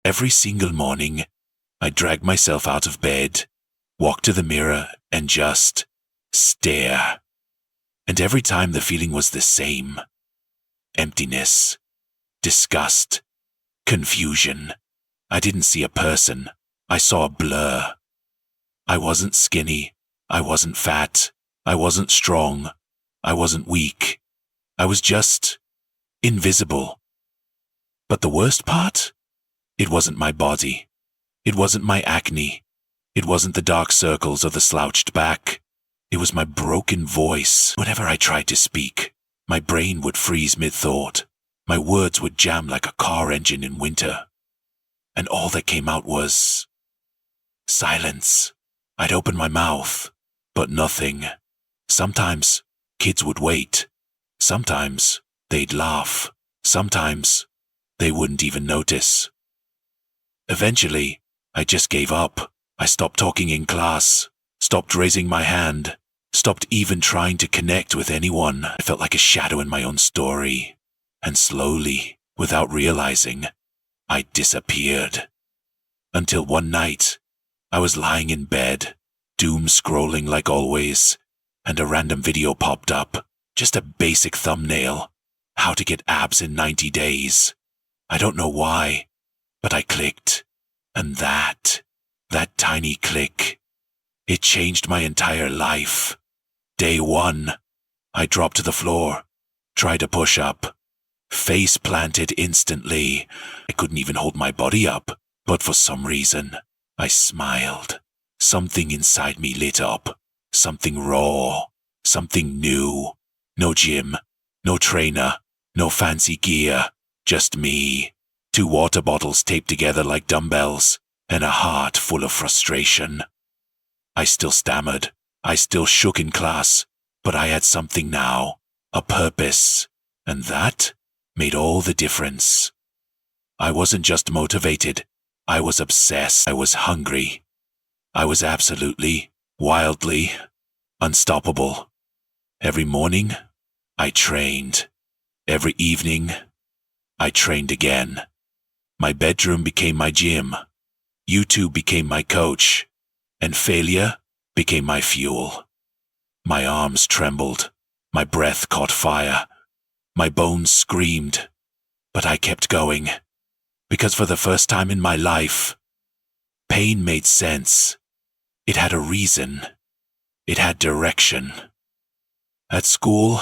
Every single morning, I drag myself out of bed, walk to the mirror, and just stare. And every time the feeling was the same. Emptiness, disgust, confusion. I didn't see a person. I saw a blur. I wasn't skinny. I wasn't fat. I wasn't strong. I wasn't weak. I was just invisible. But the worst part? It wasn't my body. It wasn't my acne. It wasn't the dark circles or the slouched back. It was my broken voice. Whenever I tried to speak, my brain would freeze mid-thought. My words would jam like a car engine in winter. And all that came out was silence. I'd open my mouth, but nothing. Sometimes kids would wait. Sometimes they'd laugh. Sometimes they wouldn't even notice. Eventually, I just gave up. I stopped talking in class, stopped raising my hand, stopped even trying to connect with anyone. I felt like a shadow in my own story. And slowly, without realizing, I disappeared. Until one night, I was lying in bed, doom scrolling like always, and a random video popped up. Just a basic thumbnail. How to get abs in 90 days. I don't know why, but I clicked. And that tiny click, it changed my entire life. Day one, I dropped to the floor, tried a push-up, face planted instantly. I couldn't even hold my body up, but for some reason, I smiled. Something inside me lit up. Something raw. Something new. No gym. No trainer. No fancy gear. Just me. 2 water bottles taped together like dumbbells. And a heart full of frustration. I still stammered. I still shook in class. But I had something now. A purpose. And that made all the difference. I wasn't just motivated. I was obsessed. I was hungry. I was absolutely, wildly, unstoppable. Every morning, I trained. Every evening, I trained again. My bedroom became my gym. YouTube became my coach. And failure became my fuel. My arms trembled. My breath caught fire. My bones screamed. But I kept going. Because for the first time in my life, pain made sense. It had a reason. It had direction. At school,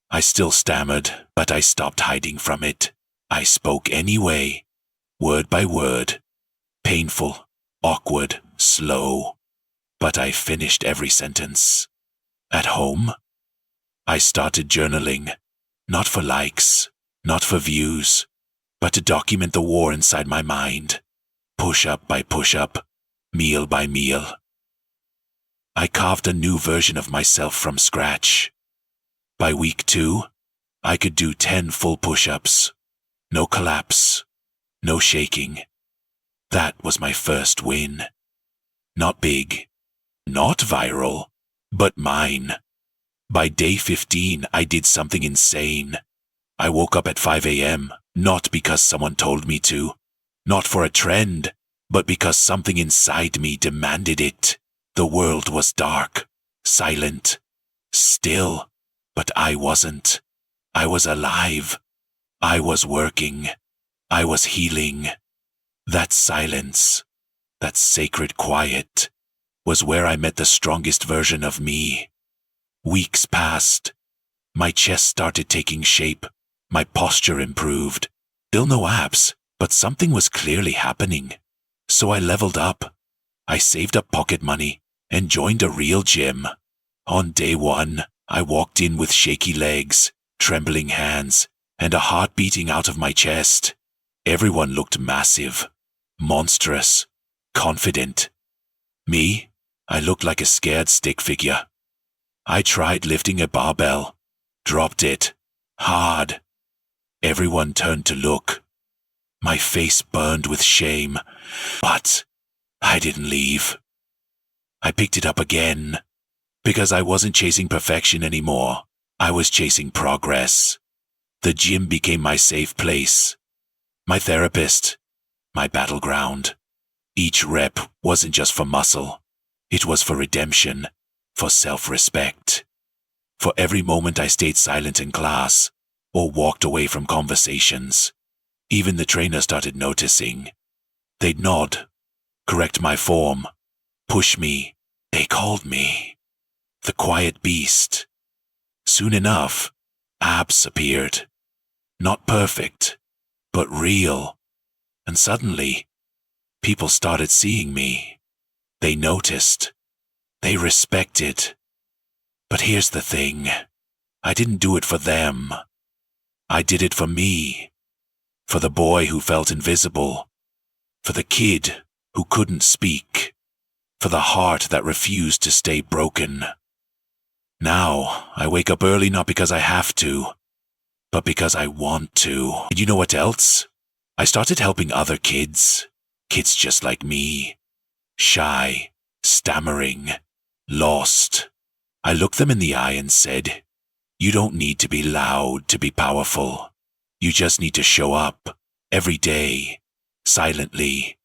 I still stammered, but I stopped hiding from it. I spoke anyway, word by word. Painful, awkward, slow. But I finished every sentence. At home, I started journaling. Not for likes, not for views, but to document the war inside my mind. Push-up by push-up, meal by meal. I carved a new version of myself from scratch. By week 2, I could do 10 full push-ups. No collapse, no shaking. That was my first win. Not big, not viral, but mine. By day 15, I did something insane. I woke up at 5 a.m., not because someone told me to, not for a trend, but because something inside me demanded it. The world was dark, silent, still, but I wasn't. I was alive. I was working. I was healing. That silence, that sacred quiet, was where I met the strongest version of me. Weeks passed. My chest started taking shape. My posture improved. Still no abs, but something was clearly happening. So I leveled up. I saved up pocket money and joined a real gym. On day 1, I walked in with shaky legs, trembling hands, and a heart beating out of my chest. Everyone looked massive, monstrous, confident. Me, I looked like a scared stick figure. I tried lifting a barbell, dropped it, hard. Everyone turned to look. My face burned with shame, but I didn't leave. I picked it up again, because I wasn't chasing perfection anymore. I was chasing progress. The gym became my safe place, my therapist, my battleground. Each rep wasn't just for muscle. It was for redemption, for self-respect. For every moment I stayed silent in class or walked away from conversations, even the trainer started noticing. They'd nod, correct my form, push me. They called me the quiet beast. Soon enough, abs appeared. Not perfect, but real. And suddenly, people started seeing me. They noticed. They respected. But here's the thing. I didn't do it for them. I did it for me. For the boy who felt invisible. For the kid who couldn't speak. For the heart that refused to stay broken. Now, I wake up early not because I have to, but because I want to. And you know what else? I started helping other kids. Kids just like me. Shy, stammering, lost. I looked them in the eye and said, you don't need to be loud to be powerful. You just need to show up, every day, silently,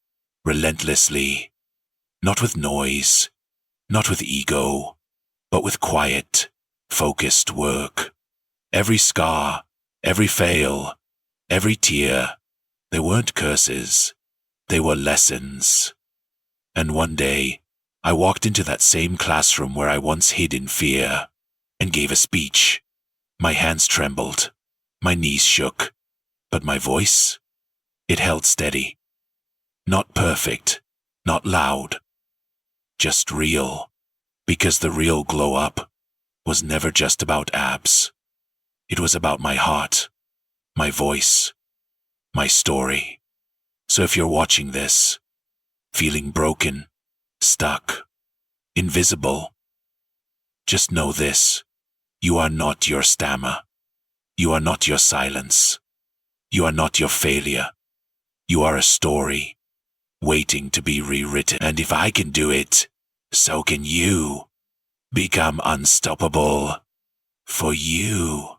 relentlessly. Not with noise, not with ego, but with quiet, focused work. Every scar, every fail, every tear, they weren't curses, they were lessons. And one day, I walked into that same classroom where I once hid in fear and gave a speech. My hands trembled, my knees shook, but my voice, it held steady. Not perfect, not loud, just real, because the real glow up was never just about abs. It was about my heart, my voice, my story. So if you're watching this, feeling broken, stuck, invisible, just know this. You are not your stammer. You are not your silence. You are not your failure. You are a story, waiting to be rewritten. And if I can do it, so can you. Become unstoppable for you.